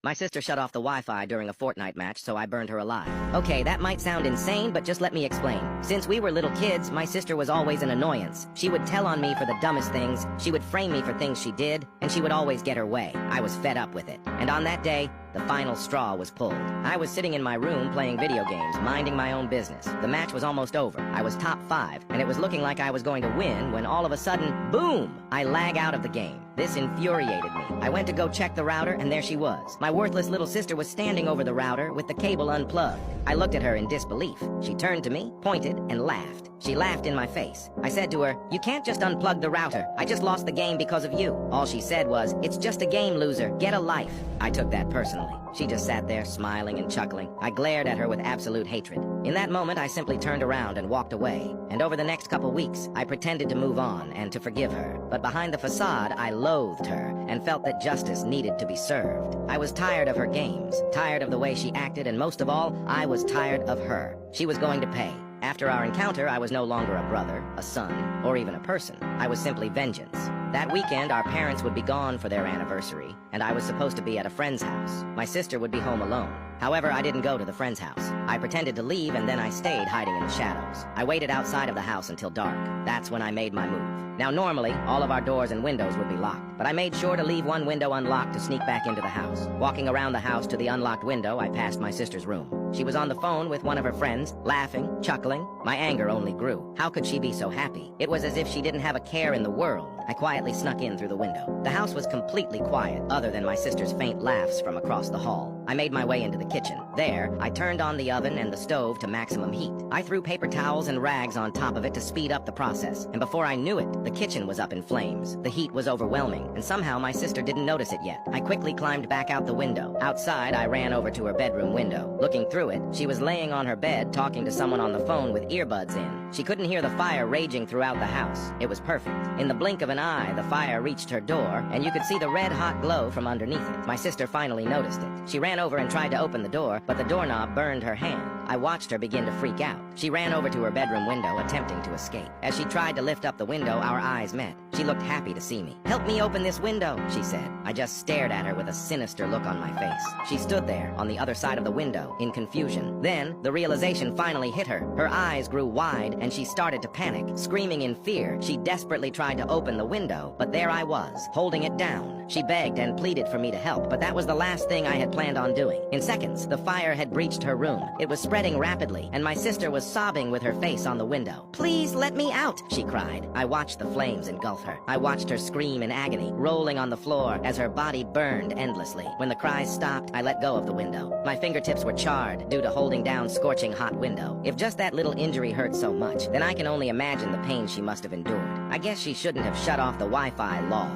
My sister shut off the Wi-Fi during a Fortnite match, so I burned her alive. Okay, that might sound insane, but just let me explain. Since we were little kids, my sister was always an annoyance. She would tell on me for the dumbest things, she would frame me for things she did, and she would always get her way. I was fed up with it. And on that day, the final straw was pulled. I was sitting in my room playing video games, minding my own business. The match was almost over. I was top 5, and it was looking like I was going to win when all of a sudden, boom! I lag out of the game. This infuriated me. I went to go check the router, and there she was. My worthless little sister was standing over the router with the cable unplugged. I looked at her in disbelief. She turned to me, pointed, and laughed. She laughed in my face. I said to her, "You can't just unplug the router. I just lost the game because of you." All she said was, "It's just a game, loser. Get a life." I took that personally. She just sat there, smiling and chuckling. I glared at her with absolute hatred. In that moment, I simply turned around and walked away. And over the next couple weeks, I pretended to move on and to forgive her. But behind the facade, I loathed her and felt that justice needed to be served. I was tired of her games, tired of the way she acted, and most of all, I was tired of her. She was going to pay. After our encounter, I was no longer a brother, a son, or even a person. I was simply vengeance. That weekend, our parents would be gone for their anniversary, and I was supposed to be at a friend's house. My sister would be home alone. However, I didn't go to the friend's house. I pretended to leave, and then I stayed hiding in the shadows. I waited outside of the house until dark. That's when I made my move. Now, normally, all of our doors and windows would be locked, but I made sure to leave one window unlocked to sneak back into the house. Walking around the house to the unlocked window, I passed my sister's room. She was on the phone with one of her friends, laughing, chuckling. My anger only grew. How could she be so happy? It was as if she didn't have a care in the world. I quietly snuck in through the window. The house was completely quiet, other than my sister's faint laughs from across the hall. I made my way into the kitchen. There, I turned on the oven and the stove to maximum heat. I threw paper towels and rags on top of it to speed up the process, and before I knew it, the kitchen was up in flames. The heat was overwhelming, and somehow my sister didn't notice it yet. I quickly climbed back out the window. Outside, I ran over to her bedroom window. Looking through it, she was laying on her bed talking to someone on the phone with earbuds in. She couldn't hear the fire raging throughout the house. It was perfect. In the blink of an eye, the fire reached her door, and you could see the red-hot glow from underneath it. My sister finally noticed it. She ran over and tried to open the door, but the doorknob burned her hand. I watched her begin to freak out. She ran over to her bedroom window, attempting to escape. As she tried to lift up the window, our eyes met. She looked happy to see me. "Help me open this window," she said. I just stared at her with a sinister look on my face. She stood there, on the other side of the window, in confusion. Then, the realization finally hit her. Her eyes grew wide, and she started to panic. Screaming in fear, she desperately tried to open the window, but there I was, holding it down. She begged and pleaded for me to help, but that was the last thing I had planned on doing. In seconds, the fire had breached her room. It was spreading rapidly, and my sister was sobbing with her face on the window. "Please let me out," she cried. I watched the flames engulf her. I watched her scream in agony, rolling on the floor as her body burned endlessly. When the cries stopped, I let go of the window. My fingertips were charred due to holding down scorching hot window. If just that little injury hurt so much, then I can only imagine the pain she must have endured. I guess she shouldn't have shut off the Wi-Fi, lol.